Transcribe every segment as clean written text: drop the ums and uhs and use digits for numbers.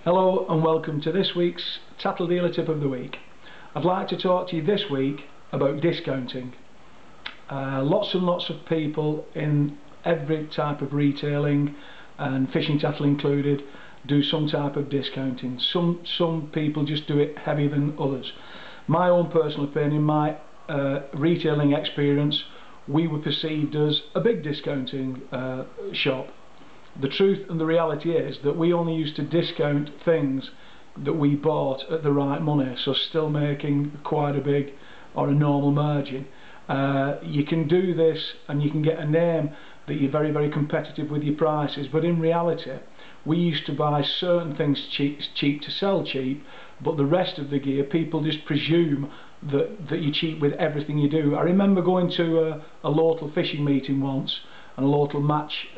Hello and welcome to this week's Tattle Dealer Tip of the Week. I'd like to talk to you this week about discounting. Lots and lots of people in every type of retailing, and fishing tattle included, do some type of discounting. Some people just do it heavier than others. My own personal opinion, my retailing experience, we were perceived as a big discounting shop. The truth and the reality is that we only used to discount things that we bought at the right money, so still making quite a big or a normal margin. You can do this and you can get a name that you're very, very competitive with your prices, but in reality we used to buy certain things cheap to sell cheap, but the rest of the gear people just presume that you're cheap with everything you do. I remember going to a local fishing meeting once, and a local match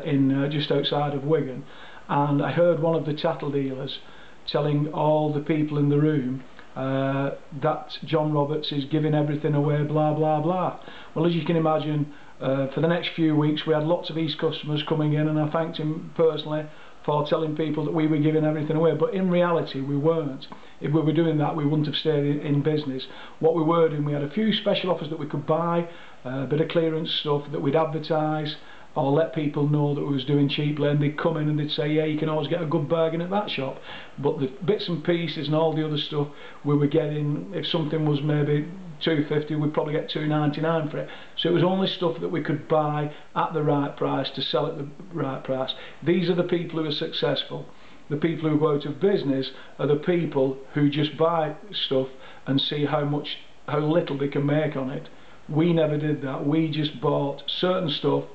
in just outside of Wigan, and I heard one of the tattle dealers telling all the people in the room that John Roberts is giving everything away, blah blah blah. Well, as you can imagine, for the next few weeks we had lots of his customers coming in, and I thanked him personally for telling people that we were giving everything away, but in reality we weren't. If we were doing that, we wouldn't have stayed in business. What we were doing, we had a few special offers that we could buy, a bit of clearance stuff that we'd advertise or let people know that we was doing cheaply, and they'd come in and they'd say, yeah, you can always get a good bargain at that shop. But the bits and pieces and all the other stuff we were getting, if something was maybe £2.50, we'd probably get £2.99 for it. So it was only stuff that we could buy at the right price to sell at the right price. These are the people who are successful. The people who go out of business are the people who just buy stuff and see how little they can make on it. We never did that. We just bought certain stuff,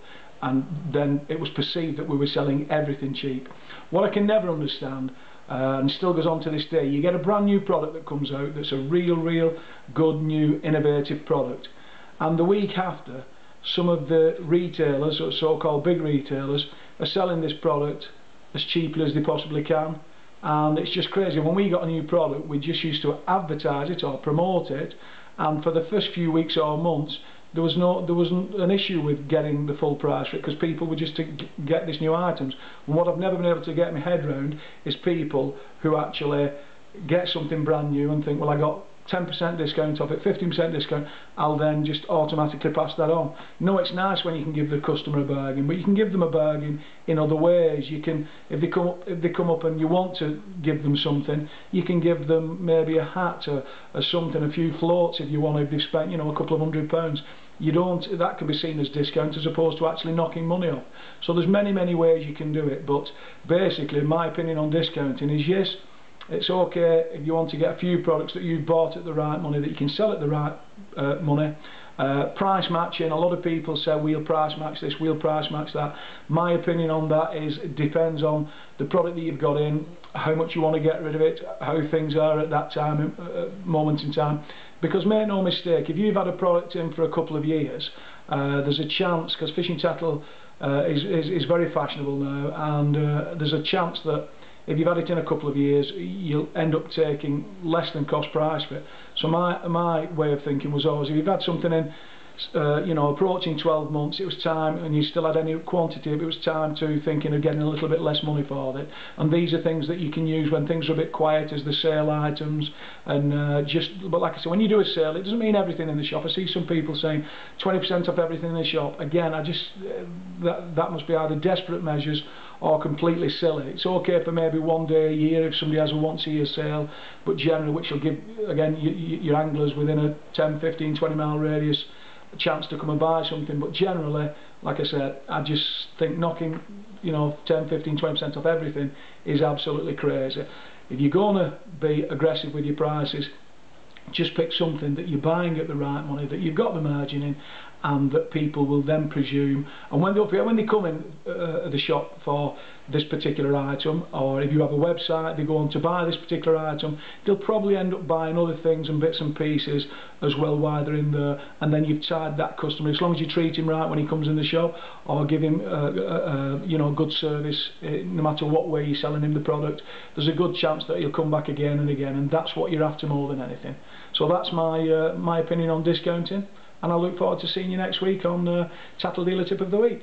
and then it was perceived that we were selling everything cheap. What I can never understand, and still goes on to this day, you get a brand new product that comes out that's a real good new innovative product, and the week after some of the retailers, or so-called big retailers, are selling this product as cheaply as they possibly can. And it's just crazy. When we got a new product, we just used to advertise it or promote it, and for the first few weeks or months there wasn't an issue with getting the full price for it, because people were just to get these new items. And what I've never been able to get my head around is people who actually get something brand new and think, well, I got 10% discount off it, 15% discount, I'll then just automatically pass that on. No, it's nice when you can give the customer a bargain, but you can give them a bargain in other ways. You can, if they come up and you want to give them something, you can give them maybe a hat or something, a few floats if you want, if they've spent, you know, a couple of £100. That can be seen as discount as opposed to actually knocking money off. So there's many ways you can do it, but basically my opinion on discounting is, yes, it's okay if you want to get a few products that you've bought at the right money, that you can sell at the right money. Price matching, a lot of people say we'll price match this, we'll price match that. My opinion on that is it depends on the product that you've got in, how much you want to get rid of it, how things are at that time, moment in time. Because make no mistake, if you've had a product in for a couple of years, there's a chance, because fishing tattle is very fashionable now, and there's a chance that if you've had it in a couple of years, you'll end up taking less than cost price for it. So my way of thinking was always, if you've had something in, you know, approaching 12 months, it was time, and you still had any quantity, it was time to thinking of getting a little bit less money for it. And these are things that you can use when things are a bit quiet, as the sale items, and but like I said, when you do a sale, it doesn't mean everything in the shop. I see some people saying 20% off everything in the shop. Again, that must be either desperate measures or completely silly. It's okay for maybe one day a year if somebody has a once a year sale, but generally, which will give, again, your anglers within a 10, 15, 20 mile radius a chance to come and buy something. But generally, like I said, I just think knocking, you know, 10, 15, 20% off everything is absolutely crazy. If you're going to be aggressive with your prices, just pick something that you're buying at the right money, that you've got the margin in, and that people will then presume, and when they come in the shop for this particular item, or if you have a website, they go on to buy this particular item, they'll probably end up buying other things and bits and pieces as well while they're in there, and then you've tied that customer. As long as you treat him right when he comes in the shop, or give him you know, good service, no matter what way you're selling him the product, there's a good chance that he'll come back again and again, and that's what you're after more than anything. So that's my opinion on discounting, and I look forward to seeing you next week on Tattle Dealer Tip of the Week.